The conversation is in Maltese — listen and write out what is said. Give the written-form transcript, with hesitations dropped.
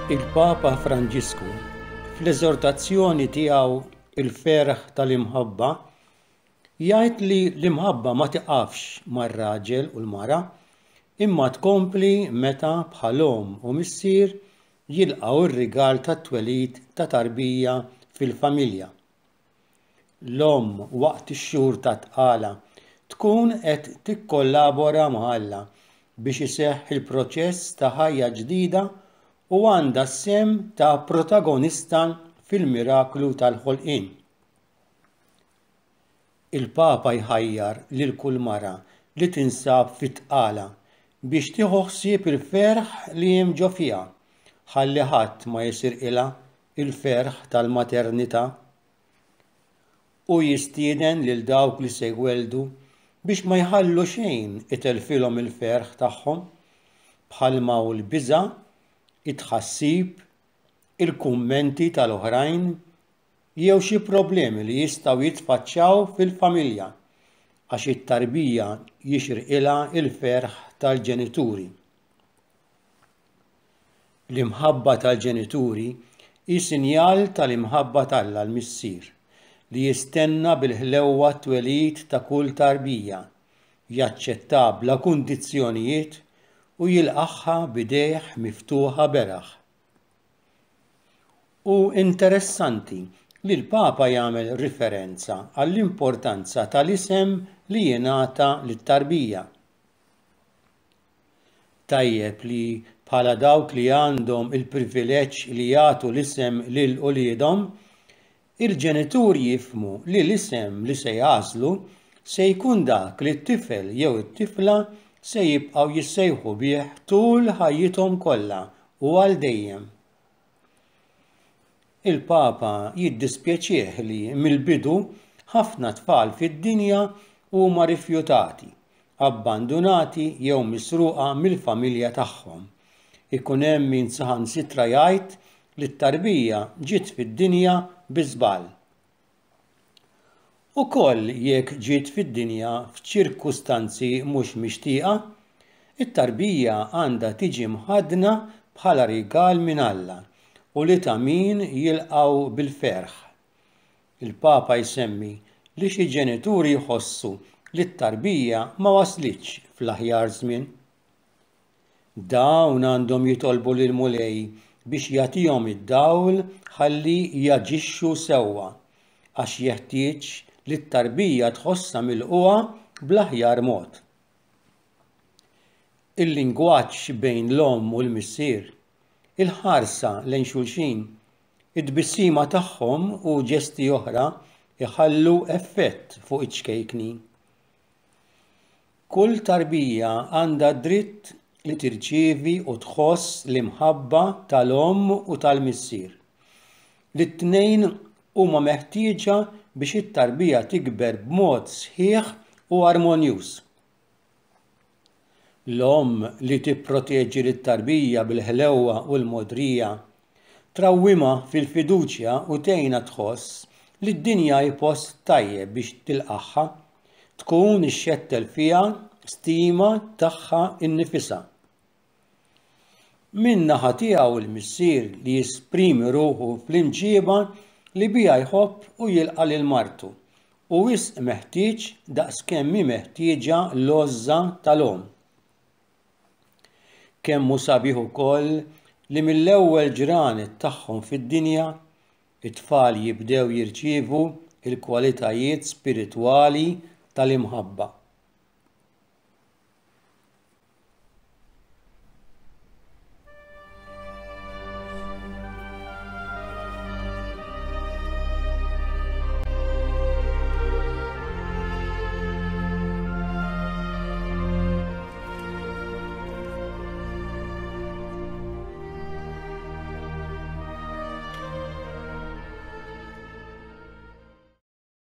Il-Papa Franġisku fl-eżortazzjoni tiegħu il-ferħ tal-imħabba jgħid li l-imħabba ma tiqafx mar-raġel u l-mara imma tkompli meta bħal-om u missier jilqgħu r-rigal tat-twelid ta' tarbija fil-familja. L-omm waqt ix-xhur ta' tqala tkun qed tikkollabora ma' Alla biex iseħħ il-proċess ta' ħajja ġdida u għandha s-sem ta' protagonista fil-miraklu tal-ħolqien. Il-Papa jħajjar lil kull mara li tinsab fit-tqala biex tieħu ħsieb il-ferħ li hemm ġo fiha ħalli ħadd ma jisirqilha il-ferħ tal-maternità u jistieden lil dawk li se jweldu biex ma jħallu xejn itelfilhom il-ferħ tagħhom bħalma hu l-biża', it-tħassib, il-kummenti tal-oħrajn jew xi problemi li jistgħu jitfaċċaw fil-familja għax it-tarbija jixrqilha il-ferħ tal-ġenituri. L-imħabba tal-ġenituri hi sinjal tal-imħabba tal-Alla l-missier li jistenna bil-ħlewwa t-twelid ta' kull tarbija, jaċċettaa bla kundizzjonijiet u jilqagħha b'idejh miftuħa beraħ. U interessanti li l-Papa jagħmel riferenza għall-importanza tal-isem li jingħata lit-tarbija. Tajjeb li bħala dawk li għandhom il-privileġġ li jagħtu l-isem lil uliedhom, il-ġenituri jifhmu li l-isem li se jagħżlu se jkun dak li t-tifel jew it-tifla se jibqgħu jissejħu bih tul ħajjithom kollha u għal dejjem. Il-Papa jiddispjaċih li mill-bidu ħafna tfal fid-dinja huma rifjutati, abbandunati jew misruqa mill-familja tagħhom. Ikun hemm min saħansitra jgħid li t-tarbija ġiet fid-dinja bi żball. Ukoll jekk ġiet fid-dinja f'ċirkustanzi mhux mixtieqa, it-tarbija għandha tiġi mħaddna bħala rigal minn Alla u li ta' min jilqgħu bil-ferħ. Il-Papa jsemmi li xi ġenituri jħossu li t-tarbija ma waslitx fl-aħjar żmien. Dawn għandhom jitolbu lil mulej biex jagħtihom id-dawl ħalli jaġixxu sewwa għax jeħtieġ li t-tarbija tħossha milquha bl-aħjar mod. Il-lingwaġġ bejn l-omm u l-missier, il-ħarsa lejn xulxin, id-tbissima tagħhom u ġesti oħra iħallu effett fuq iċ-ċkejkni. Kull tarbija għandha dritt li tirċievi u tħoss l-imħabba tal-omm u tal-missier. L-tnejn huma meħtieġa biex it-tarbija tikber b'mod sħiħ u armonjuż. L-omm li tipproteġi lit-tarbija bil-ħlewwa u l-modrija trawwimha fil-fiduċja u tgħinha tħoss li d-dinja hi post tajjeb biex tilqagħha, tkun ixxettel fiha stima tagħha innifisha. Min-naħa tiegħu l-missier li jesprimi ruħu fl-imġieba li biha jħobb u jilqa' lil martu u wisq meħtieġ daqskemm hi meħtieġa l-għoża tal-omm. Kemm hu sabiħ ukoll li mill-ewwel ġranet tagħhom fid-dinja it-tfal jibdew jirċievu l-kwalitajiet spiritwali tal-imħabba.